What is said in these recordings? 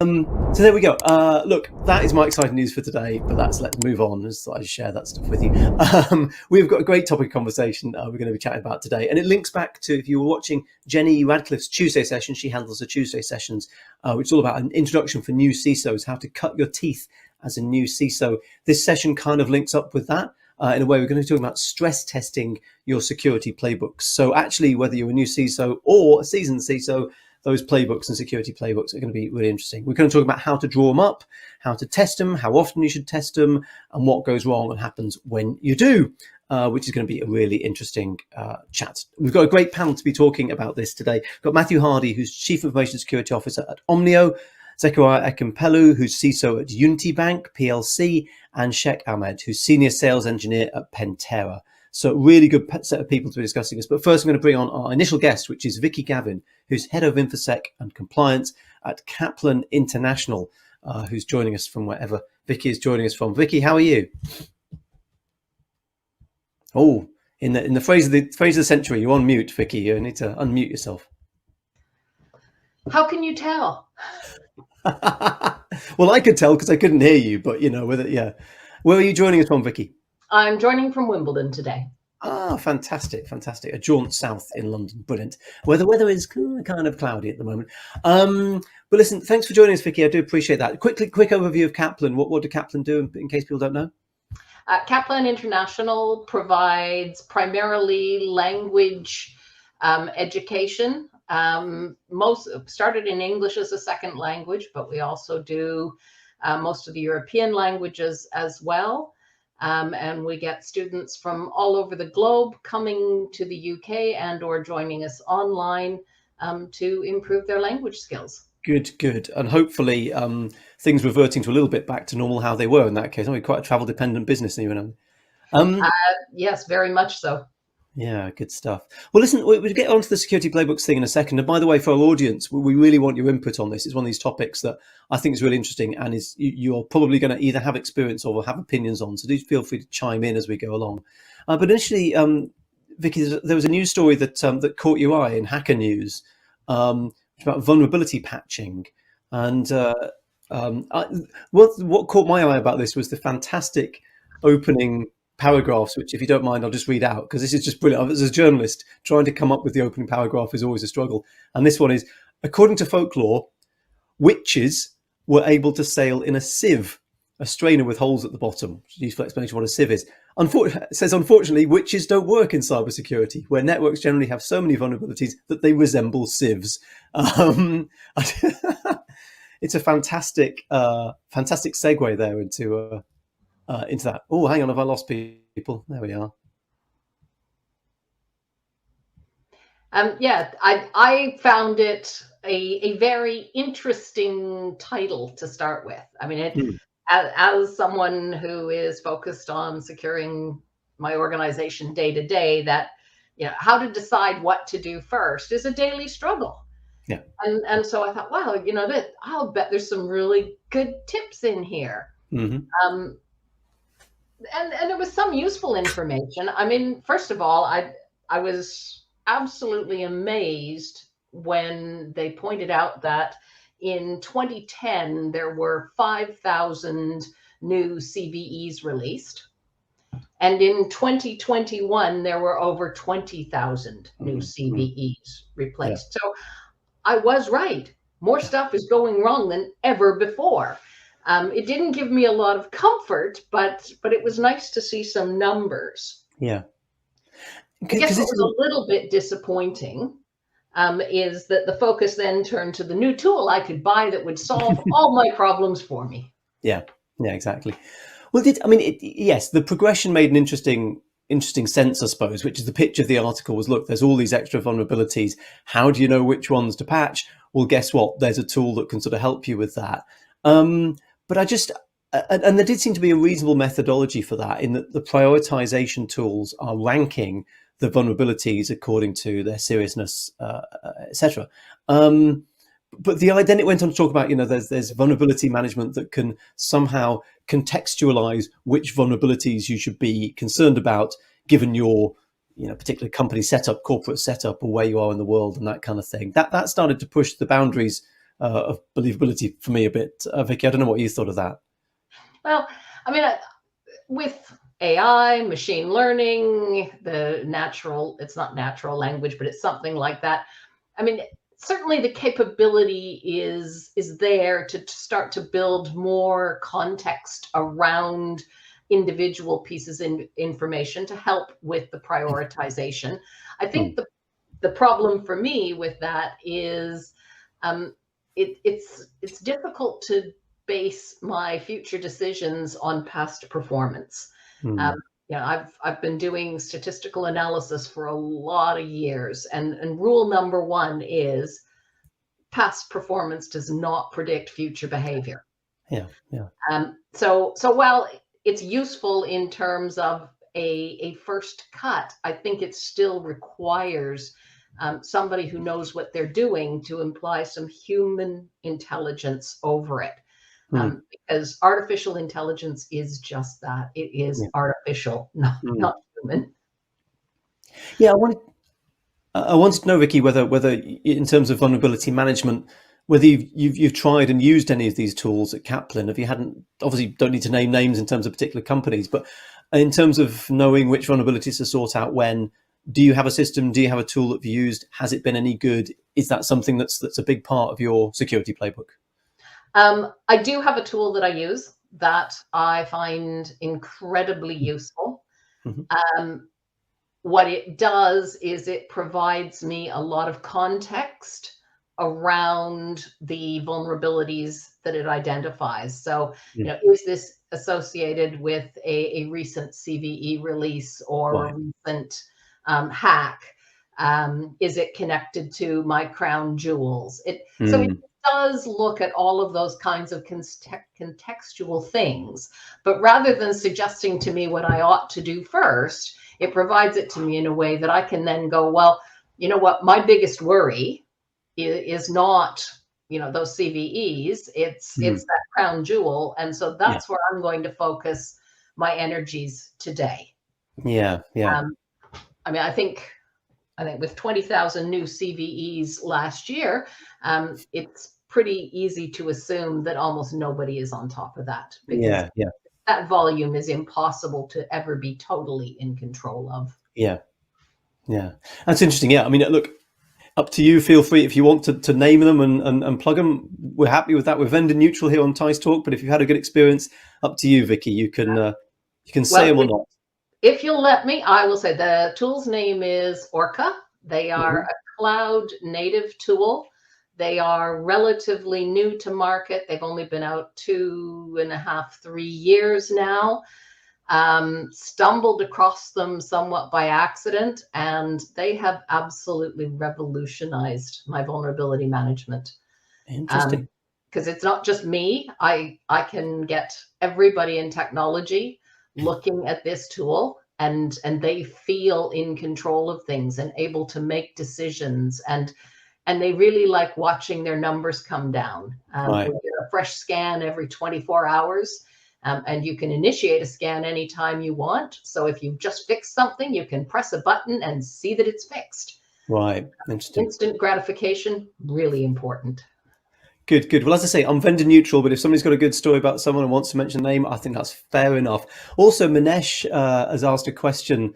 So there we go. Look, that is my exciting news for today, but let's move on as I share that stuff with you. We've got a great topic of conversation we're going to be chatting about today, and it links back to, if you were watching Jenny Radcliffe's Tuesday session, she handles the Tuesday sessions, which is all about an introduction for new CISOs, how to cut your teeth as a new CISO. This session kind of links up with that. In a way, we're going to be talking about stress testing your security playbooks. So actually, whether you're a new CISO or a seasoned CISO, those playbooks and security playbooks are going to be really interesting. We're going to talk about how to draw them up, how to test them, how often you should test them, and what goes wrong and happens when you do, which is going to be a really interesting chat. We've got a great panel to be talking about this today. We've got Matthew Hardy, who's Chief Information Security Officer at Omnio, Zechariah Ekempelu, who's CISO at Unity Bank PLC, and Sheikh Ahmed, who's Senior Sales Engineer at Pentera. So really good set of people to be discussing this. But first, I'm going to bring on our initial guest, which is Vicky Gavin, who's Head of InfoSec and Compliance at Kaplan International, who's joining us from wherever Vicky is joining us from. Vicky, how are you? Oh, in the phrase of the century, you're on mute, Vicky. You need to unmute yourself. How can you tell? Well, I could tell because I couldn't hear you, but yeah. Where are you joining us from, Vicky? I'm joining from Wimbledon today. Ah, fantastic. A jaunt south in London. Brilliant. Where the weather is kind of cloudy at the moment. But listen, thanks for joining us, Vicky. I do appreciate that. Quick overview of Kaplan. What do Kaplan do, in case people don't know? Kaplan International provides primarily language education. Most started in English as a second language, but we also do most of the European languages as well. And we get students from all over the globe coming to the UK and or joining us online to improve their language skills. Good. And hopefully things reverting to a little bit back to normal how they were in that case. We're quite a travel-dependent business, even. Yes, very much so. Yeah, good stuff. Well, listen, we'll get onto the security playbooks thing in a second. And by the way, for our audience, we really want your input on this. It's one of these topics that I think is really interesting and is you're probably going to either have experience or have opinions on. So do feel free to chime in as we go along. But initially, Vicky, there was a news story that caught your eye in Hacker News about vulnerability patching. And what caught my eye about this was the fantastic opening paragraphs, which, if you don't mind, I'll just read out because this is just brilliant. As a journalist, trying to come up with the opening paragraph is always a struggle. And this one is, according to folklore, witches were able to sail in a sieve, a strainer with holes at the bottom. Useful explanation of what a sieve is. It says, unfortunately, witches don't work in cybersecurity, where networks generally have so many vulnerabilities that they resemble sieves. It's a fantastic segue there into that. Oh, hang on, have I lost people? There we are. Yeah, I found it a very interesting title to start with. I mean, as someone who is focused on securing my organization day to day, that how to decide what to do first is a daily struggle. Yeah. And so I thought, wow, that I'll bet there's some really good tips in here. Mm-hmm. And there was some useful information. I mean, first of all, I was absolutely amazed when they pointed out that in 2010, there were 5,000 new CVEs released. And in 2021, there were over 20,000 new CVEs replaced. Yeah. So I was right. More stuff is going wrong than ever before. It didn't give me a lot of comfort, but it was nice to see some numbers. Yeah. I guess what was a little bit disappointing is that the focus then turned to the new tool I could buy that would solve all my problems for me. Yeah, exactly. Well, yes, the progression made an interesting sense, I suppose, which is the pitch of the article was, look, there's all these extra vulnerabilities. How do you know which ones to patch? Well, guess what? There's a tool that can sort of help you with that. But and there did seem to be a reasonable methodology for that, in that the prioritization tools are ranking the vulnerabilities according to their seriousness, etc. But then it went on to talk about, there's vulnerability management that can somehow contextualize which vulnerabilities you should be concerned about, given your particular company setup, corporate setup, or where you are in the world and that kind of thing. That started to push the boundaries of believability for me a bit. Vicky, I don't know what you thought of that. Well, I mean, with AI, machine learning, it's not natural language, but it's something like that. I mean, certainly the capability is there to start to build more context around individual pieces of information to help with the prioritization. I think the problem for me with that is um, it's difficult to base my future decisions on past performance. Um, Mm. I've been doing statistical analysis for a lot of years, and rule number one is past performance does not predict future behavior. Yeah, yeah. So while it's useful in terms of a first cut, I think it still requires somebody who knows what they're doing to imply some human intelligence over it. Mm. Because artificial intelligence is just that. It is Yeah. artificial, Mm. not human. Yeah, I wanted to know, Vicky, whether in terms of vulnerability management, whether you've tried and used any of these tools at Kaplan. If you hadn't, obviously don't need to name names in terms of particular companies, but in terms of knowing which vulnerabilities to sort out when, do you have a system? Do you have a tool that you've used? Has it been any good? Is that something that's a big part of your security playbook? I do have a tool that I use that I find incredibly useful. Mm-hmm. Um, what it does is it provides me a lot of context around the vulnerabilities that it identifies. So, is this associated with a recent CVE release or Right. a recent hack? Is it connected to my crown jewels? So it Mm. does look at all of those kinds of contextual things, but rather than suggesting to me what I ought to do first, it provides it to me in a way that I can then go, well, you know what, my biggest worry is not, those CVEs, it's Mm. that crown jewel. And so Yeah. that's where I'm going to focus my energies today. Yeah. Yeah. Um, I mean, I think with 20,000 new CVEs last year, it's pretty easy to assume that almost nobody is on top of that, because Yeah. Yeah. that volume is impossible to ever be totally in control of. Yeah. Yeah. That's interesting. Yeah. I mean, look, up to you. Feel free if you want to name them and plug them. We're happy with that. We're vendor neutral here on Tice Talk, but if you've had a good experience, up to you, Vicky. You can say Well, them or not. if you'll let me, I will say the tool's name is Orca. They are Mhm. a cloud native tool. They are relatively new to market. They've only been out 2.5, 3 years now. Stumbled across them somewhat by accident, and they have absolutely revolutionized my vulnerability management. Interesting. Because it's not just me. I can get everybody in technology looking at this tool, and they feel in control of things and able to make decisions, and they really like watching their numbers come down. Right. We get a fresh scan every 24 hours. And you can initiate a scan anytime you want. So if you've just fixed something, you can press a button and see that it's fixed. Right. Interesting. Instant gratification, really important. Good, good. Well, as I say, I'm vendor neutral, but if somebody's got a good story about someone and wants to mention a name, I think that's fair enough. Also, Manesh has asked a question,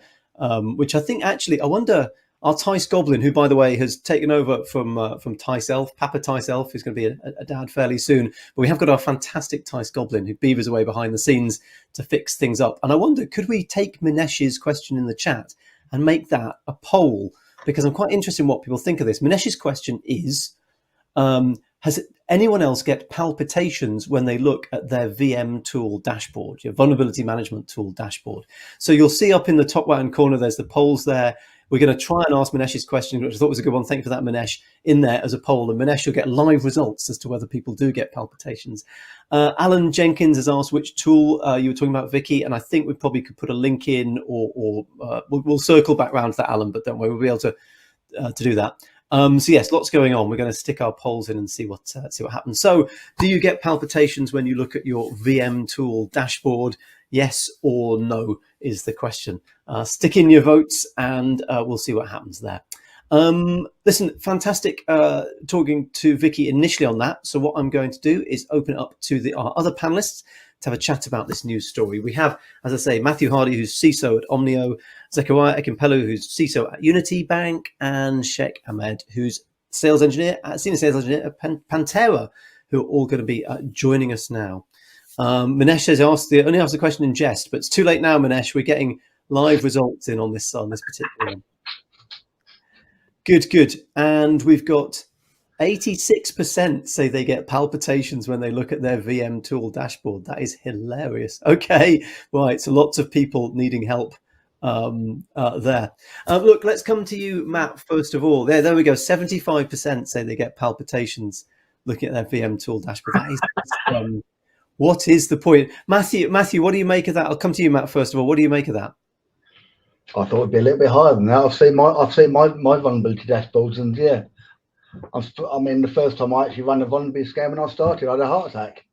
which I think actually, I wonder, our Tice Goblin, who, by the way, has taken over from Tice Elf, Papa Tice Elf, who's going to be a dad fairly soon. But we have got our fantastic Tice Goblin who beavers away behind the scenes to fix things up. And I wonder, could we take Manesh's question in the chat and make that a poll? Because I'm quite interested in what people think of this. Manesh's question is, has anyone else get palpitations when they look at their VM tool dashboard, your vulnerability management tool dashboard? So you'll see up in the top right-hand corner, there's the polls there. We're going to try and ask Manesh's question, which I thought was a good one. Thank you for that, Manesh, in there as a poll. And Manesh, you'll get live results as to whether people do get palpitations. Alan Jenkins has asked which tool you were talking about, Vicky, and I think we probably could put a link in, or we'll circle back round to that, Alan, but don't worry, we'll be able to do that. So yes, lots going on. We're going to stick our polls in and see what happens. So, do you get palpitations when you look at your VM tool dashboard? Yes or no is the question. Stick in your votes, and we'll see what happens there. Listen, fantastic talking to Vicky initially on that. So what I'm going to do is open it up to our other panelists to have a chat about this news story. We have, as I say, Matthew Hardy, who's CISO at Omnio, Zechariah Ekimpelu, who's CISO at Unity Bank, and Sheikh Ahmed, who's senior sales engineer at Pantera, who are all going to be joining us now. Manesh has only asked the question in jest, but it's too late now, Manesh. We're getting live results in on this particular one. Good. And we've got 86% say they get palpitations when they look at their VM tool dashboard. That is hilarious. Okay, right. So lots of people needing help there. Look, let's come to you, Matt, first of all. There we go. 75% say they get palpitations looking at their VM tool dashboard. That is, what is the point? Matthew, what do you make of that? I'll come to you, Matt, first of all. What do you make of that? I thought it'd be a little bit higher than that. I've seen my vulnerability dashboards, and yeah, I mean, the first time I actually ran a vulnerability scan when I started, I had a heart attack.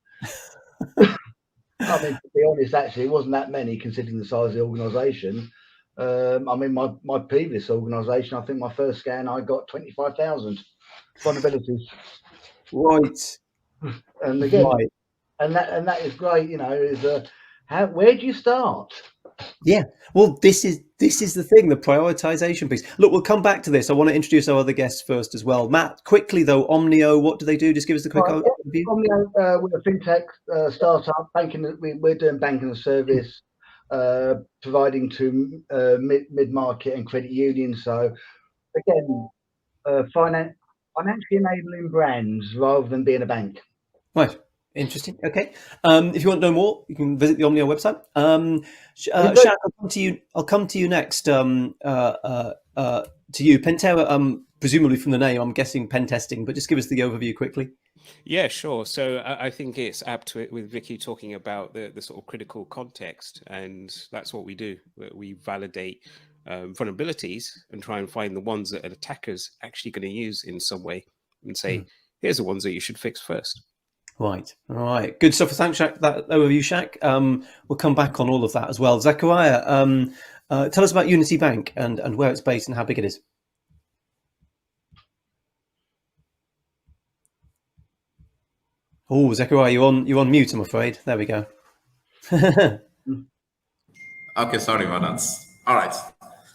I mean, to be honest, actually, it wasn't that many considering the size of the organisation. I mean, my previous organisation, I think my first scan, I got 25,000 vulnerabilities. Right. And again, right. and that is great. You know, where do you start? Yeah, well, this is the thing, the prioritization piece. Look, we'll come back to this. I want to introduce our other guests first as well. Matt, quickly though, Omnio, what do they do? Just give us the quick overview. Omnio, we're a fintech startup. We're doing banking as a service, providing to mid-market and credit unions. So again, financially enabling brands rather than being a bank. Right. Interesting. Okay. If you want to know more, you can visit the Omnio website. Shaq, I'll come to you next. To you, Pantera. Presumably from the name, I'm guessing pen testing, but just give us the overview quickly. Yeah, sure. So I think it's apt with Vicky talking about the sort of critical context, and that's what we do. We validate vulnerabilities and try and find the ones that an attacker's actually going to use in some way, and say, here's the ones that you should fix first. Right. All right. Good stuff. Thanks, Shaq. That overview, Shaq. We'll come back on all of that as well. Zechariah, tell us about Unity Bank and where it's based and how big it is. Oh, Zechariah, you're on mute, I'm afraid. There we go. Okay, sorry about that. All right.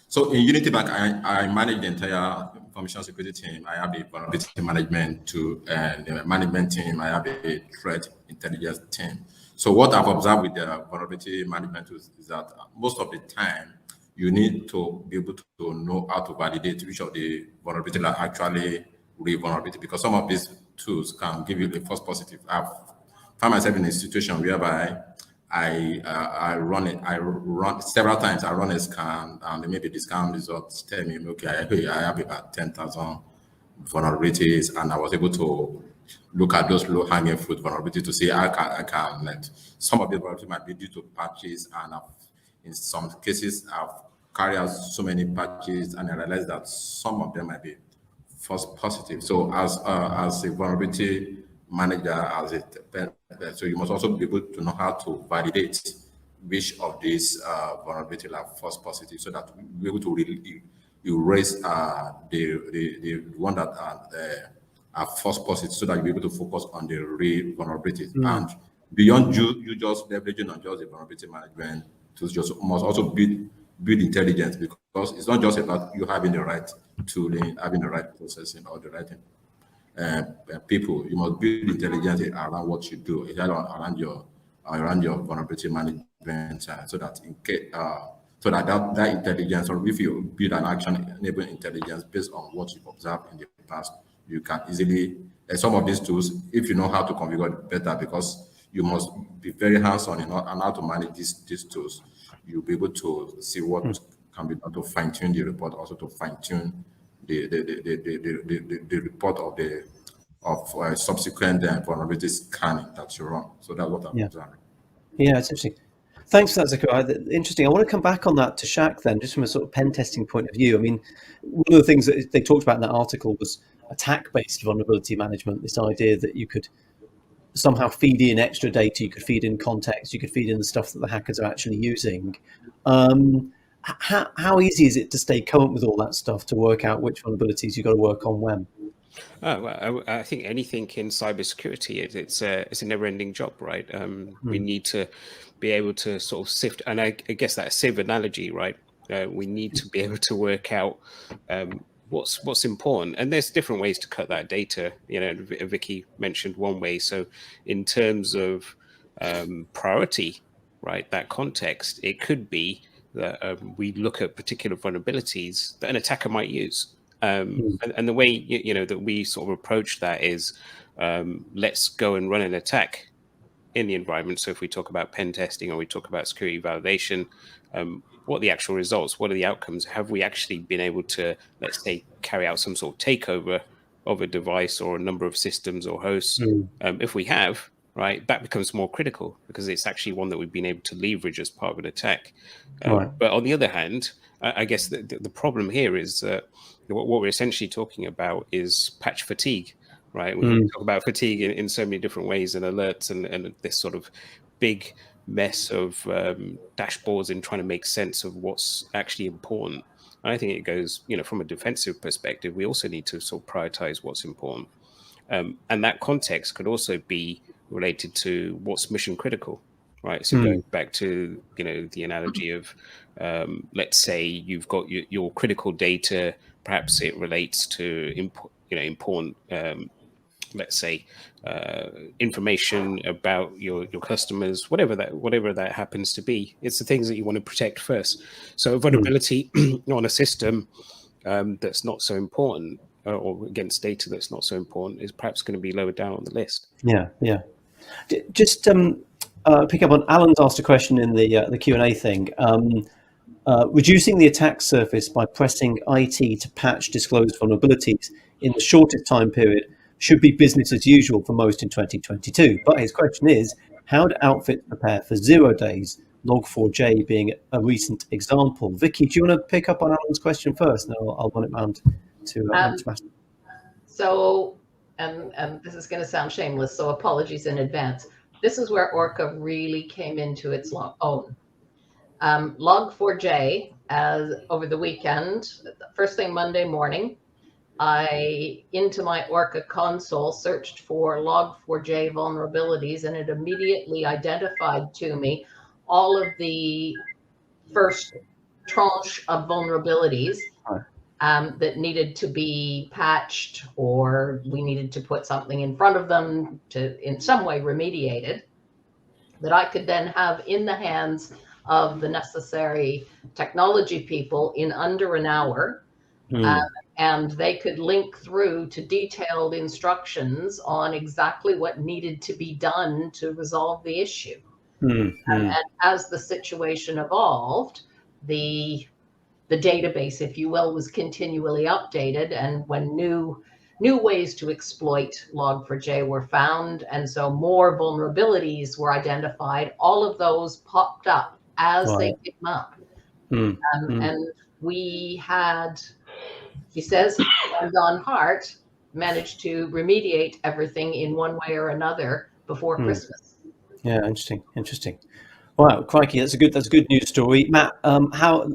So in Unity Bank, I manage the entire information security team. I have the vulnerability management the management team. I have a threat intelligence team. So what I've observed with the vulnerability management is that most of the time you need to be able to know how to validate which of the vulnerabilities are actually real vulnerability, because some of these tools can give you a false positive. I've found myself in a situation whereby I run several times. I run a scan, and maybe the scan results tell me, okay, I have about 10,000 vulnerabilities, and I was able to look at those low-hanging fruit vulnerabilities to see I can let some of the vulnerabilities might be due to patches, and in some cases I've carried out so many patches, and I realized that some of them might be false positive. So as a vulnerability manager, so you must also be able to know how to validate which of these vulnerabilities are false positive, so that we'll be able to erase the one that are false positive, so that you'll be able to focus on the real vulnerabilities. And beyond you just leveraging on just the vulnerability management tools, just must also build intelligence, because it's not just about you having the right tooling, having the right processing, or the right people. You must build intelligence around what you do, around your vulnerability management, so that that intelligence, or if you build an action-enabling intelligence based on what you've observed in the past, you can easily. Some of these tools, if you know how to configure it better, because you must be very hands-on on how to manage these tools, you'll be able to see what can be done to fine-tune the report, also to fine-tune the report of subsequent vulnerability scanning that you run. So that's what I'm observing. Yeah, it's interesting. Thanks for that, Zechariah. Interesting. I want to come back on that to Shaq then, just from a sort of pen testing point of view. I mean, one of the things that they talked about in that article was attack-based vulnerability management, this idea that you could somehow feed in extra data, you could feed in context, you could feed in the stuff that the hackers are actually using. how easy is it to stay current with all that stuff, to work out which vulnerabilities you've got to work on when? Oh, well, I think anything in cybersecurity, it's a never-ending job, right? We need to be able to sort of sift, and I guess that's a sieve analogy, right? We need to be able to work out what's important, and there's different ways to cut that data. You know, Vicky mentioned one way. So, in terms of priority, right, that context, it could be that we look at particular vulnerabilities that an attacker might use. And the way you know that we sort of approach that is, let's go and run an attack in the environment. So if we talk about pen testing or we talk about security validation, what are the actual results? What are the outcomes? Have we actually been able to, let's say, carry out some sort of takeover of a device or a number of systems or hosts? If we have, right, that becomes more critical because it's actually one that we've been able to leverage as part of an attack. But on the other hand, I guess the problem here is what we're essentially talking about is patch fatigue, right? We talk about fatigue in so many different ways, and alerts and this sort of big mess of dashboards and trying to make sense of what's actually important. And I think it goes, you know, from a defensive perspective, we also need to sort of prioritize what's important. And that context could also be related to what's mission critical, right? So going back to, you know, the analogy of, let's say you've got your critical data, perhaps it relates to important, let's say, information about your customers, whatever that happens to be. It's the things that you want to protect first. So a vulnerability on a system that's not so important, or against data that's not so important, is perhaps going to be lower down on the list. Yeah. Just pick up on Alan's asked a question in the Q&A thing. Reducing the attack surface by pressing IT to patch disclosed vulnerabilities in the shortest time period should be business as usual for most in 2022. But his question is, how do outfits prepare for 0 days, Log4j being a recent example? Vicky, do you want to pick up on Alan's question first? And I'll run it round to Matt. So, and this is going to sound shameless, so apologies in advance. This is where Orca really came into its own. Log4j, as over the weekend, first thing Monday morning, I, into my Orca console, searched for Log4j vulnerabilities, and it immediately identified to me all of the first tranche of vulnerabilities that needed to be patched, or we needed to put something in front of them to in some way remediated, that I could then have in the hands of the necessary technology people in under an hour. And they could link through to detailed instructions on exactly what needed to be done to resolve the issue. And as the situation evolved, the database, if you will, was continually updated, and when new ways to exploit Log4j were found, and so more vulnerabilities were identified, all of those popped up as they came up. And we had, he says, hands on heart, managed to remediate everything in one way or another before Christmas. Yeah, interesting. Wow, crikey, that's a good news story, Matt. How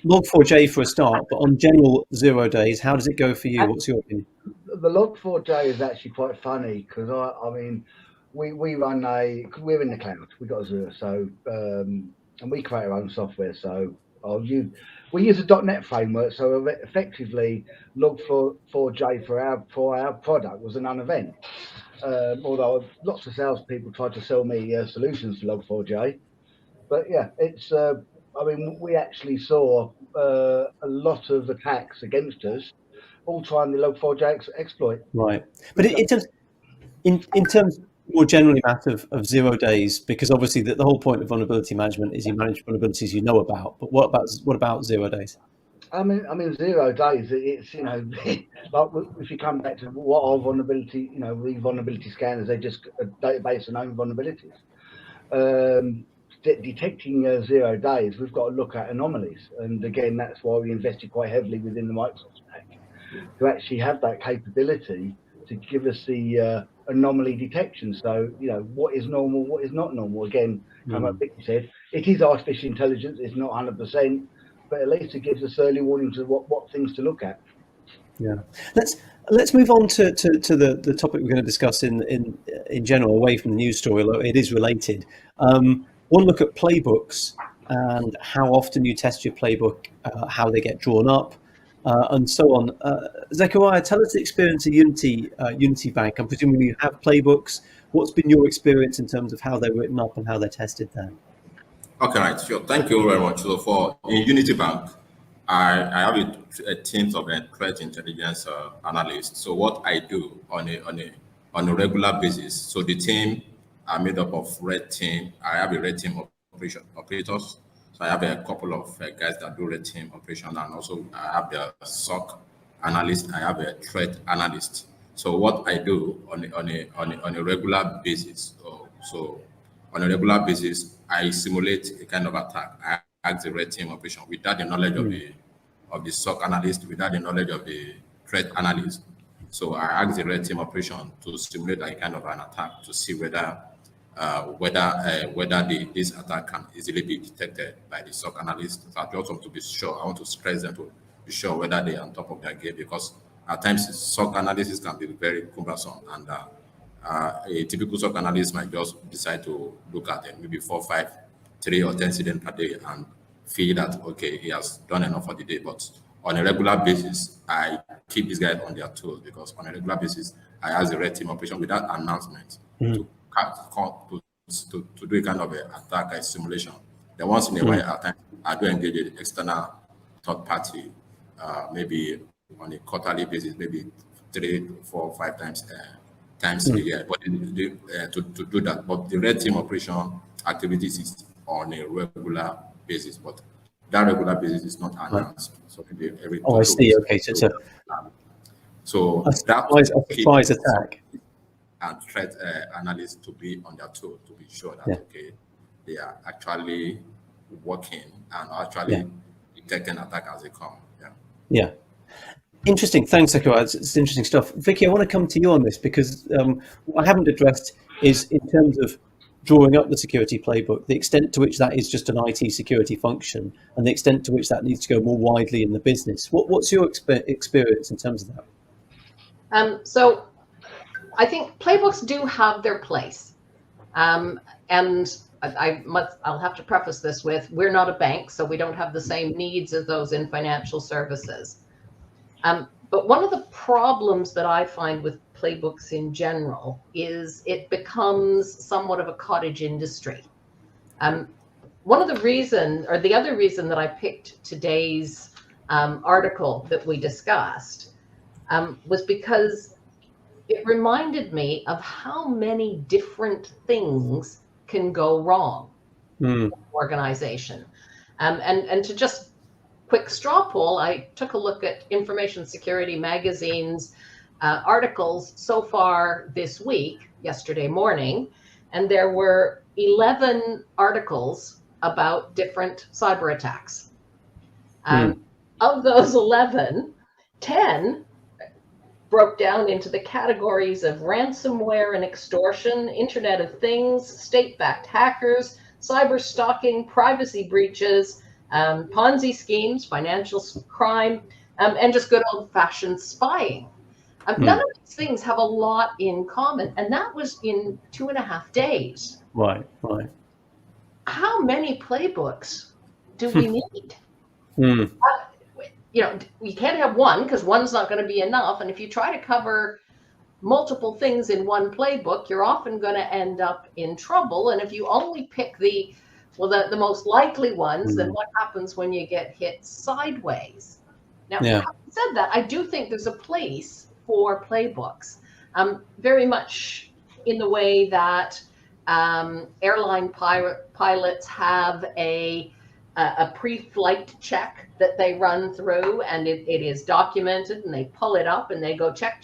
Log4j for a start, but on general 0 days, how does it go for you? What's your opinion? The Log4j is actually quite funny because I mean, we run we're in the cloud. We got Azure, so and we create our own software. So we use a .NET framework. So effectively, Log4j for our product was a non-event. Although lots of salespeople tried to sell me solutions for Log4j, but yeah, it's. I mean, we actually saw a lot of attacks against us, all trying the Log4j exploit. Right, but in terms more generally, Matt, of 0 days, because obviously the whole point of vulnerability management is you manage vulnerabilities you know about. But what about 0 days? I mean, 0 days. It's like if you come back to what are vulnerability, the vulnerability scanners, they're just a database of known vulnerabilities. Detecting 0 days, we've got to look at anomalies, and again, that's why we invested quite heavily within the Microsoft stack to actually have that capability to give us the anomaly detection. So, what is normal, what is not normal. Again, like Vicky said, it is artificial intelligence. It's not 100%, but at least it gives us early warning to what things to look at. Yeah, let's move on to the topic we're going to discuss in general, away from the news story, although it is related. One look at playbooks and how often you test your playbook, how they get drawn up, and so on. Zechariah, tell us the experience of Unity Bank. I'm presuming you have playbooks. What's been your experience in terms of how they're written up and how they're tested there? Okay, right, sure. Thank you very much. So for in Unity Bank, I have a team of threat intelligence analysts. So what I do on a regular basis. So the team are made up of red team. I have a red team operators. So I have a couple of guys that do red team operation, and also I have the SOC analyst. I have a threat analyst. So what I do on a regular basis. So on a regular basis, I simulate a kind of attack. I ask the red team operation without the knowledge of the SOC analyst, without the knowledge of the threat analyst. So I ask the red team operation to simulate a kind of an attack to see whether this attack can easily be detected by the SOC analyst. I just want to be sure. I want to stress them to be sure whether they are on top of their game, because at times SOC analysis can be very cumbersome, and a typical SOC analyst might just decide to look at maybe 4, 5, 3 or 10 incidents per day and feel that, okay, he has done enough for the day. But on a regular basis, I keep these guys on their toes, because on a regular basis, I ask the red team operation without announcement to do a kind of a attack simulation. Then once in a while, at times, I do engage an external third party, maybe on a quarterly basis, maybe 3, 4, 5 times a year, but to do that. But the red team operation activities is on a regular basis, but that regular basis is not announced. So maybe every I see. Okay, so it's a surprise attack. And threat analysts to be on their toes to be sure that okay, they are actually working and actually detecting attack as they come. Yeah. Interesting. Thanks, Zechariah. It's interesting stuff. Vicky, I want to come to you on this, because what I haven't addressed is, in terms of drawing up the security playbook, the extent to which that is just an IT security function, and the extent to which that needs to go more widely in the business. What's your experience in terms of that? So I think playbooks do have their place. And I'll have to preface this with, we're not a bank, so we don't have the same needs as those in financial services. But one of the problems that I find with playbooks in general is it becomes somewhat of a cottage industry. The other reason that I picked today's article that we discussed was because it reminded me of how many different things can go wrong in an organization. And to just quick straw poll, I took a look at Information Security Magazine's articles so far this week, yesterday morning, and there were 11 articles about different cyber attacks. Of those 11, 10 broke down into the categories of ransomware and extortion, Internet of Things, state-backed hackers, cyber stalking, privacy breaches, Ponzi schemes, financial crime, and just good old-fashioned spying. None of these things have a lot in common, and that was in 2.5 days. Right. How many playbooks do we need? We can't have one, because one's not going to be enough. And if you try to cover multiple things in one playbook, you're often going to end up in trouble. And if you only pick the most likely ones, then what happens when you get hit sideways? Now, having said that, I do think there's a place for playbooks, very much in the way that airline pilots have a pre-flight check that they run through, and it is documented, and they pull it up and they go check.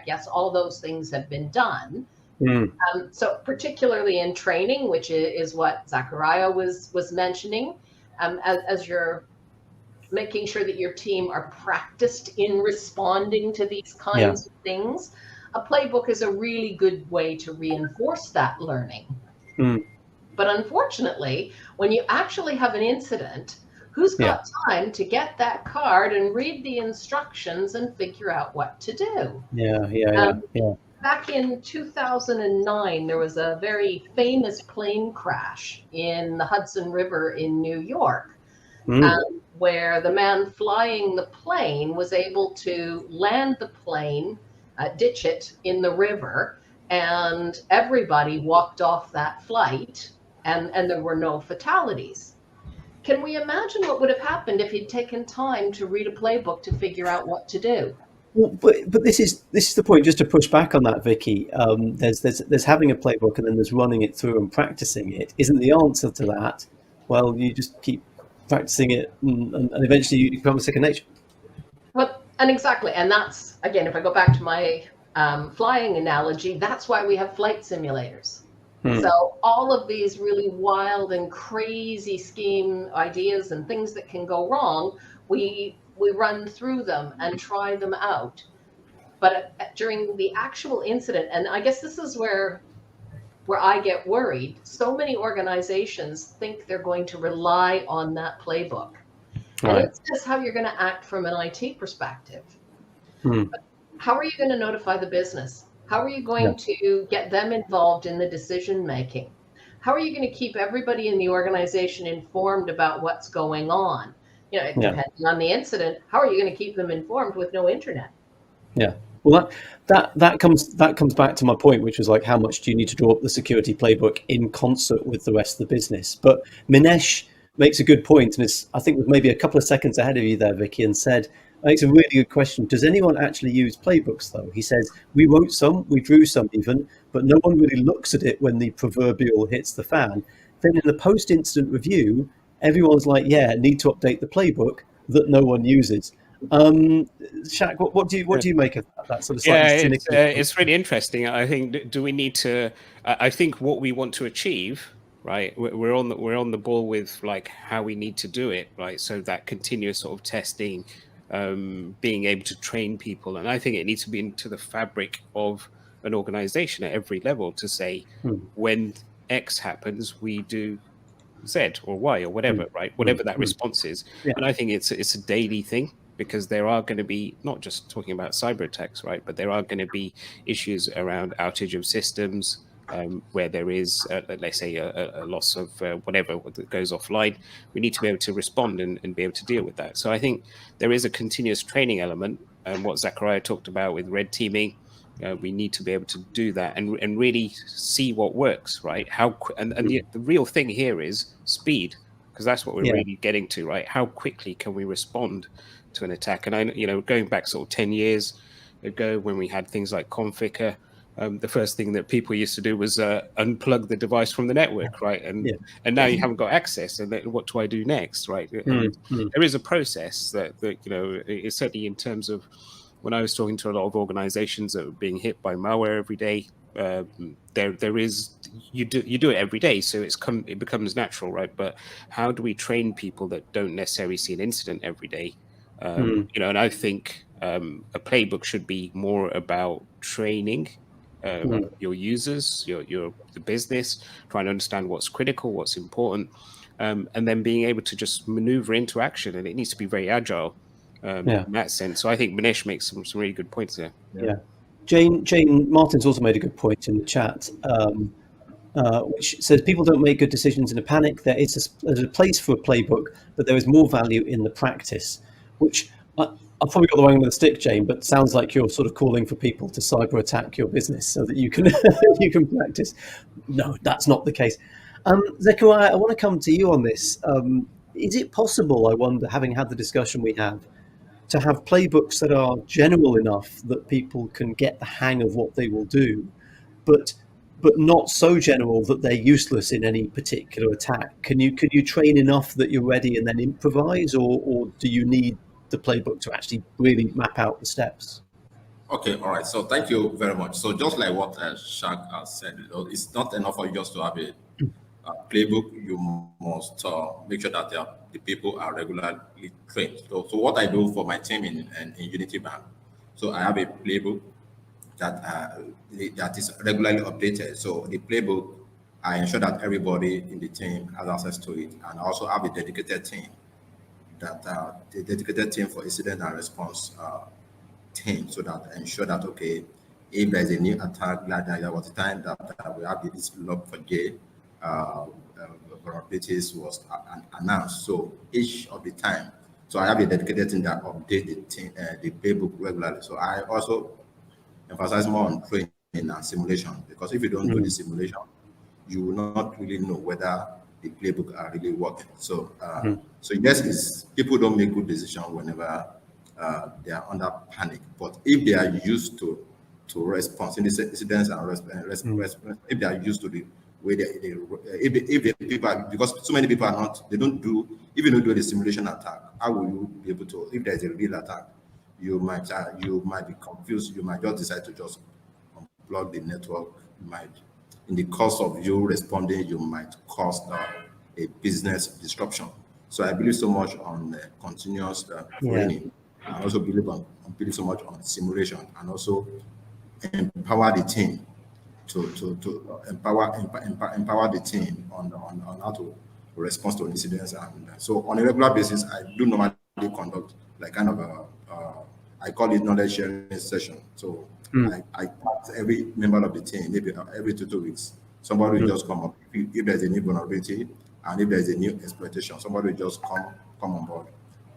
Yes, all those things have been done. So particularly in training, which is what Zechariah was mentioning, as you're making sure that your team are practiced in responding to these kinds of things, a playbook is a really good way to reinforce that learning. But unfortunately, when you actually have an incident, Who's got time to get that card and read the instructions and figure out what to do? Back in 2009, there was a very famous plane crash in the Hudson River in New York, where the man flying the plane was able to land the plane, ditch it in the river, and everybody walked off that flight, and there were no fatalities. Can we imagine what would have happened if he'd taken time to read a playbook to figure out what to do? Well, but this is the point. Just to push back on that, Vicky. There's having a playbook and then there's running it through and practicing it. Isn't the answer to that? Well, you just keep practicing it, and eventually you become a second nature. Well, and exactly, and that's, again, if I go back to my flying analogy, that's why we have flight simulators. So all of these really wild and crazy scheme ideas and things that can go wrong, we run through them and try them out. But during the actual incident, and I guess this is where I get worried, so many organizations think they're going to rely on that playbook. And it's just how you're going to act from an IT perspective. But how are you going to notify the business? How are you going to get them involved in the decision making? How are you going to keep everybody in the organization informed about what's going on? You know, depending on the incident, how are you going to keep them informed with no internet? Yeah. Well, that comes back to my point, which was like, how much do you need to draw up the security playbook in concert with the rest of the business? But Minesh makes a good point, and I think was maybe a couple of seconds ahead of you there, Vicky, and said, I think it's a really good question. Does anyone actually use playbooks, though? He says, we wrote some, we drew some even, but no one really looks at it when the proverbial hits the fan. Then in the post-incident review, everyone's like, need to update the playbook that no one uses. Shaq, what do you make of that sort of slightly cynical? It's really interesting. I think, do we need to, I think what we want to achieve, right, we're on the ball with like how we need to do it, right? So that continuous sort of testing, being able to train people, and I think it needs to be into the fabric of an organization at every level to say, when X happens, we do Z or Y or whatever, right? Whatever that response is. And I think it's a daily thing, because there are going to be, not just talking about cyber attacks, right, but there are going to be issues around outage of systems, where there is, let's say, a loss of whatever that goes offline. We need to be able to respond and be able to deal with that. So I think there is a continuous training element, and what Zachariah talked about with red teaming, we need to be able to do that and really see what works, right? The real thing here is speed, because that's what we're really getting to, right? How quickly can we respond to an attack? And going back sort of 10 years ago, when we had things like Configure, the first thing that people used to do was unplug the device from the network, right? And now you haven't got access, and then what do I do next, right? There is a process that is certainly in terms of, when I was talking to a lot of organizations that were being hit by malware every day, there is, you do it every day, so it becomes natural, right? But how do we train people that don't necessarily see an incident every day? And I think a playbook should be more about training your users, the business, trying to understand what's critical, what's important, and then being able to just maneuver into action. And it needs to be very agile in that sense. So I think Minesh makes some really good points there. Yeah. Jane Martin's also made a good point in the chat, which says people don't make good decisions in a panic. There's a place for a playbook, but there is more value in the practice, which I've probably got the wrong end of the stick, Jane, but sounds like you're sort of calling for people to cyber attack your business so that you can you can practice. No, that's not the case. Zechariah, I want to come to you on this. Is it possible, I wonder, having had the discussion we have, to have playbooks that are general enough that people can get the hang of what they will do, but not so general that they're useless in any particular attack? Can you train enough that you're ready and then improvise, or do you need the playbook to actually really map out the steps? Okay, all right. So thank you very much. So just like what Shaq has said, it's not enough for you just to have a playbook. You must make sure that the people are regularly trained. So what I do for my team in Unity Bank, so I have a playbook that is regularly updated. So the playbook, I ensure that everybody in the team has access to it, and I also have a dedicated team the dedicated team for incident and response team, so that ensure that, okay, if there's a new attack, like there was a time that we have this log4j vulnerabilities was announced. So each of the time, so I have a dedicated team that update the playbook regularly. So I also emphasize more on training and simulation, because if you don't do the simulation, you will not really know whether the playbook are really working. So, so yes, it's, people don't make good decisions whenever they are under panic. But if they are used to response in incidents and if they are used to the way if the people are, because so many people are not, they don't do, even though do the simulation attack, how will you be able to, if there's a real attack, you might be confused. You might just decide to just unplug the network. You might, in the course of you responding, you might cause a business disruption. So I believe so much on continuous training. I also believe so much on simulation, and also empower the team to empower the team on how to respond to incidents. And so on a regular basis, I do normally conduct like kind of I call it knowledge sharing session. So I pass every member of the team, maybe every 2 weeks, somebody will just come up. If there's a new vulnerability and if there's a new exploitation, somebody will just come on board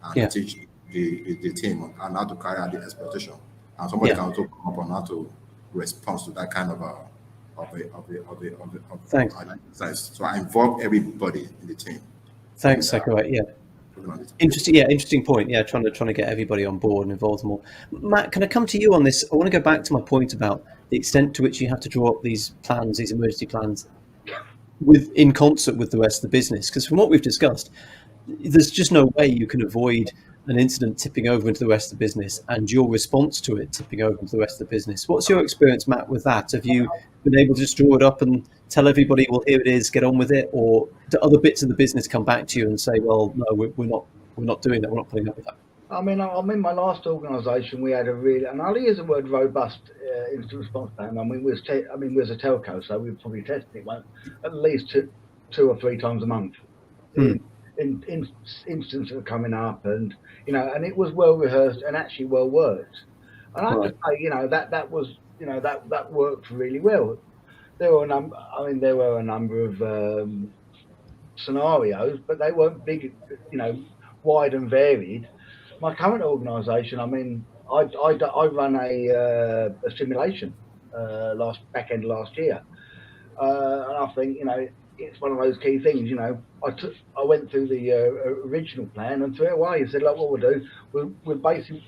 and teach the team on how to carry out the exploitation. And somebody can also come up on how to respond to that kind of exercise. So I involve everybody in the team. Thanks, Sekaway. Interesting point. Trying to get everybody on board and involve them all. Matt, can I come to you on this? I want to go back to my point about the extent to which you have to draw up these plans, these emergency plans, in concert with the rest of the business. Because from what we've discussed, there's just no way you can avoid an incident tipping over into the rest of the business and your response to it tipping over into the rest of the business. What's your experience, Matt, with that? Have you been able to just draw it up and tell everybody, well, here it is, get on with it? Or do other bits of the business come back to you and say, well, no, we're not doing that, we're not putting up with that? I mean, my last organisation, we had a really, and I'll use the word robust incident response plan. I mean, we was a telco, so we probably tested it at least two or three times a month. In instances are coming up, and and it was well rehearsed and actually well worked. And I have to say, that was, that worked really well. There were a number of scenarios, but they weren't big, wide and varied. My current organisation, I mean, I run a simulation back end last year, and I think it's one of those key things. I went through the original plan, and threw it away. He said, look, what we'll do, we'll basically,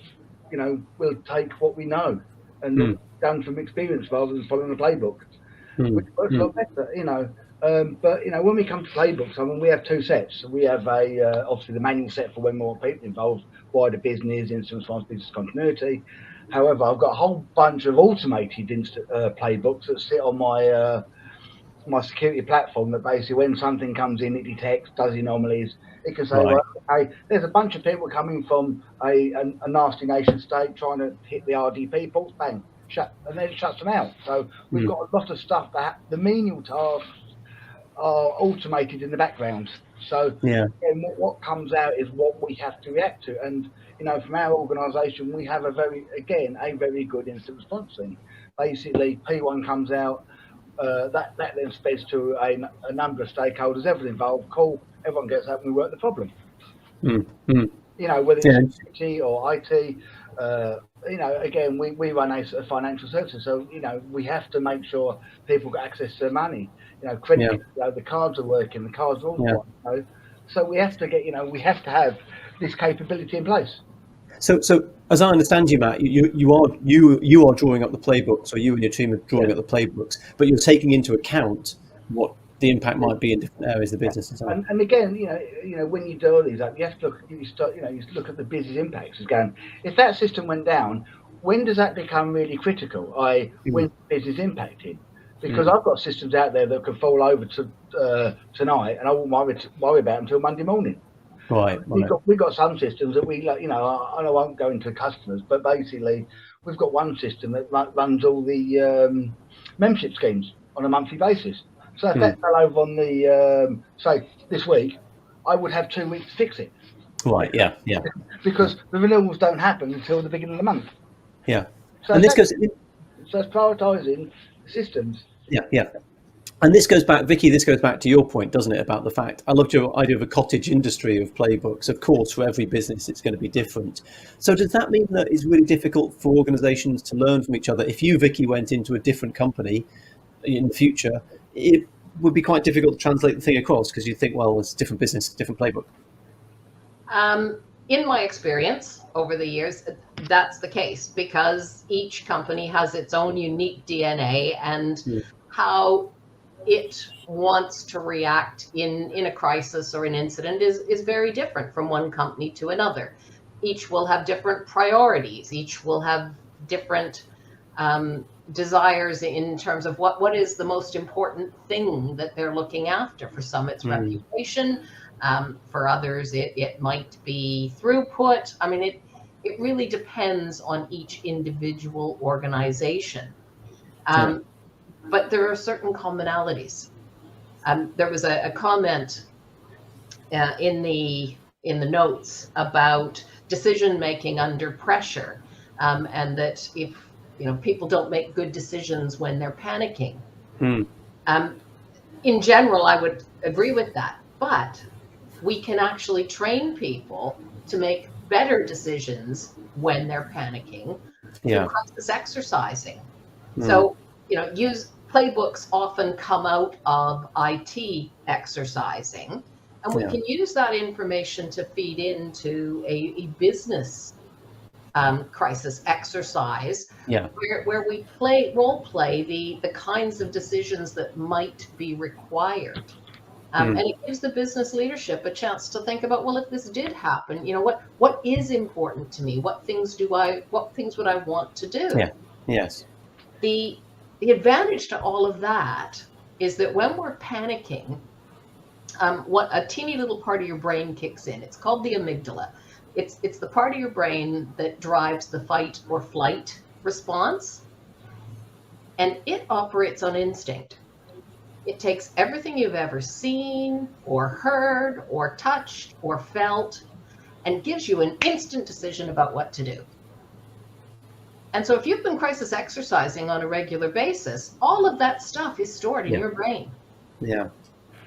we'll take what we know and done from experience rather than following the playbook, which works a lot better, But when we come to playbooks, I mean, we have two sets. We have obviously the manual set for when more people involved, wider business, incident response, business continuity. However, I've got a whole bunch of automated playbooks that sit on my security platform, that basically when something comes in, it detects, does anomalies. It can say, well, okay, there's a bunch of people coming from a nasty nation state trying to hit the RD people, bang, and then it shuts them out. So we've got a lot of stuff that the menial tasks are automated in the background. So what comes out is what we have to react to. And from our organisation, we have a very good incident response team. Basically, P1 comes out, that then spreads to a number of stakeholders, everyone involved, cool, everyone gets up and we work the problem. Whether it's IT or IT, again, we run a financial services, so we have to make sure people get access to their money. Credit, the cards are working, the cards are all fine, so we have to we have to have this capability in place. So as I understand you, Matt, you are drawing up the playbooks, or you and your team are drawing up the playbooks, but you're taking into account what the impact might be in different areas of the business. And again, when you do all these up, you have to look at the business impacts. It's going, if that system went down, when does that become really critical? When business impacted? Because I've got systems out there that could fall over to tonight, and I won't worry about them until Monday morning. Right. We've got some systems that we, and I won't go into customers, but basically we've got one system that runs all the membership schemes on a monthly basis. So if that fell over on the say this week, I would have 2 weeks to fix it. Right. Yeah. Yeah. Because the renewals don't happen until the beginning of the month. Yeah. So And this goes. So it's prioritising systems. Yeah. Yeah. And this goes back, Vicky, this goes back to your point, doesn't it, about the fact, I loved your idea of a cottage industry of playbooks. Of course, for every business, it's going to be different. So does that mean that it's really difficult for organizations to learn from each other? If you, Vicky, went into a different company in the future, it would be quite difficult to translate the thing across because you think, well, it's a different business, different playbook. In my experience over the years, that's the case because each company has its own unique DNA and how it wants to react in a crisis or an incident is very different from one company to another. Each will have different priorities. Each will have different desires in terms of what is the most important thing that they're looking after. For some, it's reputation. For others, it might be throughput. I mean, it really depends on each individual organization. But there are certain commonalities. There was a comment in the notes about decision making under pressure, and that if people don't make good decisions when they're panicking. In general, I would agree with that, but we can actually train people to make better decisions when they're panicking through crisis exercising. So use playbooks often come out of IT exercising, and we can use that information to feed into a business crisis exercise where we role play the kinds of decisions that might be required. And it gives the business leadership a chance to think about, well, if this did happen, what is important to me? What things would I want to do? Yeah. Yes. The advantage to all of that is that when we're panicking, what a teeny little part of your brain kicks in. It's called the amygdala. It's the part of your brain that drives the fight or flight response, and it operates on instinct. It takes everything you've ever seen or heard or touched or felt and gives you an instant decision about what to do. And so if you've been crisis exercising on a regular basis, all of that stuff is stored in your brain. Yeah.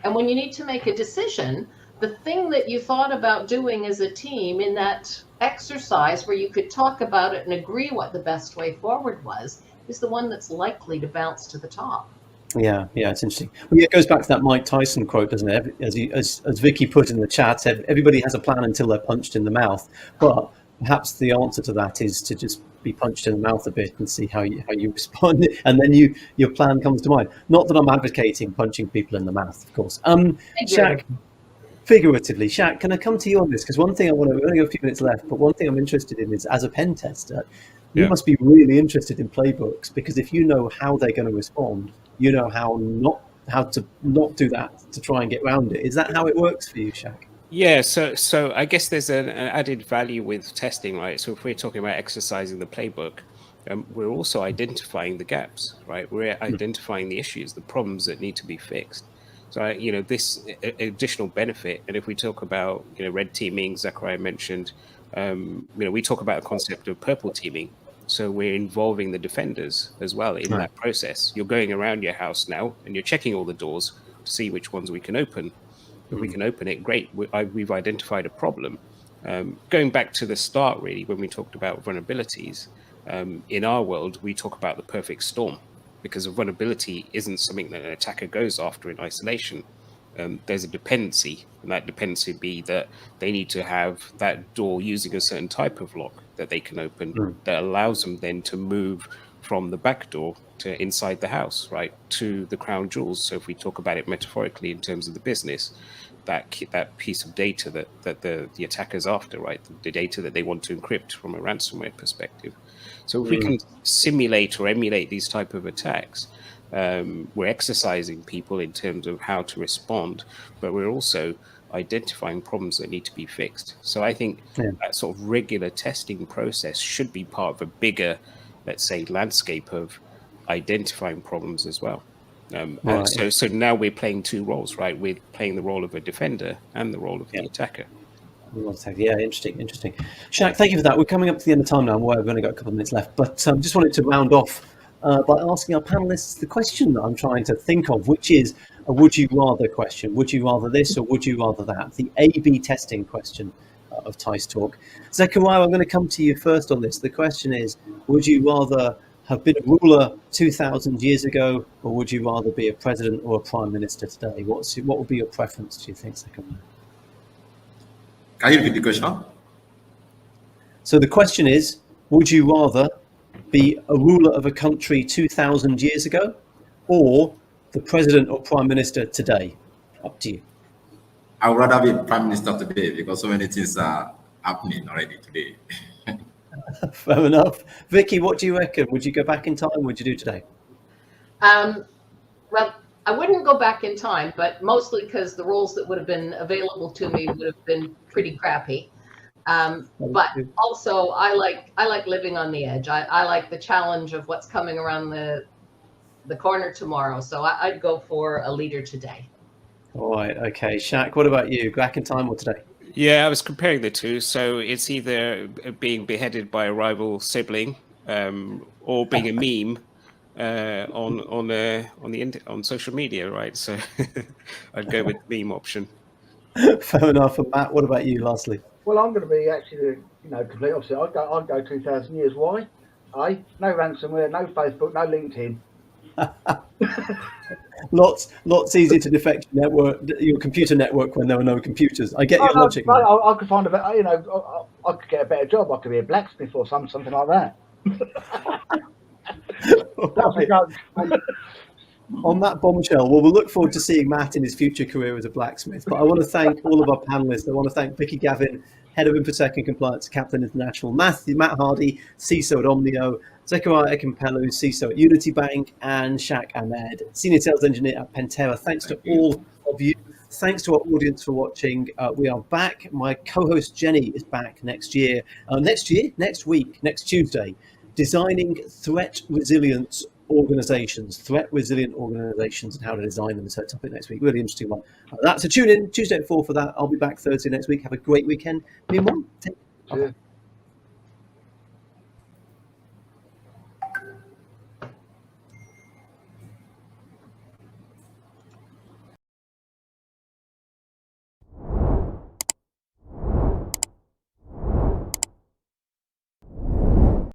And when you need to make a decision, the thing that you thought about doing as a team in that exercise where you could talk about it and agree what the best way forward was is the one that's likely to bounce to the top. Yeah, it's interesting. Well, it goes back to that Mike Tyson quote, doesn't it? As Vicky put in the chat, everybody has a plan until they're punched in the mouth. But perhaps the answer to that is to just be punched in the mouth a bit and see how you respond, and then your plan comes to mind. Not that I'm advocating punching people in the mouth, of course. Shaq, figuratively, Shaq, can I come to you on this? Because one thing we only have a few minutes left, but one thing I'm interested in is, as a pen tester, you must be really interested in playbooks, because if you know how they're going to respond, you know how to not do that, to try and get around it. Is that how it works for you, Shaq? Yeah, so I guess there's an added value with testing, right? So if we're talking about exercising the playbook, we're also identifying the gaps, right? We're identifying the issues, the problems that need to be fixed. So, this additional benefit, and if we talk about, red teaming, Zachariah mentioned, we talk about the concept of purple teaming. So we're involving the defenders as well in that process. You're going around your house now and you're checking all the doors to see which ones we can open. If we can open it, great. We've identified a problem. Going back to the start, really, when we talked about vulnerabilities, in our world, we talk about the perfect storm, because a vulnerability isn't something that an attacker goes after in isolation. There's a dependency, and that dependency be that they need to have that door using a certain type of lock that they can open that allows them then to move from the back door to inside the house, right, to the crown jewels. So if we talk about it metaphorically in terms of the business, that piece of data that the attacker's after, right, the data that they want to encrypt from a ransomware perspective. So if we can simulate or emulate these type of attacks, we're exercising people in terms of how to respond, but we're also identifying problems that need to be fixed. So I think that sort of regular testing process should be part of a bigger, let's say, landscape of identifying problems as well. And so now we're playing two roles, right? We're playing the role of a defender and the role of the attacker. Yeah, interesting. Shaq, thank you for that. We're coming up to the end of time now. We've only got a couple of minutes left, but just wanted to round off by asking our panelists the question that I'm trying to think of, which is a would you rather question. Would you rather this or would you rather that? The A/B testing question of Tice Talk. Zechariah, I'm going to come to you first on this. The question is, would you rather have been a ruler 2,000 years ago, or would you rather be a president or a prime minister today? What would be your preference, do you think, Zechariah? Can you repeat the question? So the question is, would you rather be a ruler of a country 2,000 years ago, or the president or prime minister today? Up to you. I would rather be prime minister today because so many things are happening already today. Fair enough. Vicky, what do you reckon? Would you go back in time? What would you do today? Well, I wouldn't go back in time, but mostly because the roles that would have been available to me would have been pretty crappy. But also, I like living on the edge. I like the challenge of what's coming around the corner tomorrow. So I'd go for a leader today. All right. Okay. Shaq, what about you? Back in time or today? Yeah, I was comparing the two. So it's either being beheaded by a rival sibling, or being a meme on social media, right? So I'd go with the meme option. Fair enough. And Matt, what about you? Lastly. Well, I'm going to be actually, complete opposite. I'd go 2,000 years. Why? No ransomware, no Facebook, no LinkedIn. Lots easier to defect your computer network when there were no computers. I get your logic. I could find I could get a better job. I could be a blacksmith or something like that. On that bombshell, well, we'll look forward to seeing Matt in his future career as a blacksmith. But I want to thank all of our panelists. I want to thank Vicky Gavin, Head of InfoSec and Compliance at Kaplan International, Matt Hardy, CISO at Omnio, Zechariah Ekimpelu, CISO at Unity Bank, and Shaq Ahmed, Senior Sales Engineer at Pentera. Thanks to all of you. Thanks to our audience for watching. We are back. My co-host Jenny is back next week, next Tuesday, designing threat resilient organizations and how to design them. So topic next week, really interesting one. So tune in Tuesday at 4 for that. I'll be back Thursday next week. Have a great weekend. Meanwhile, take care.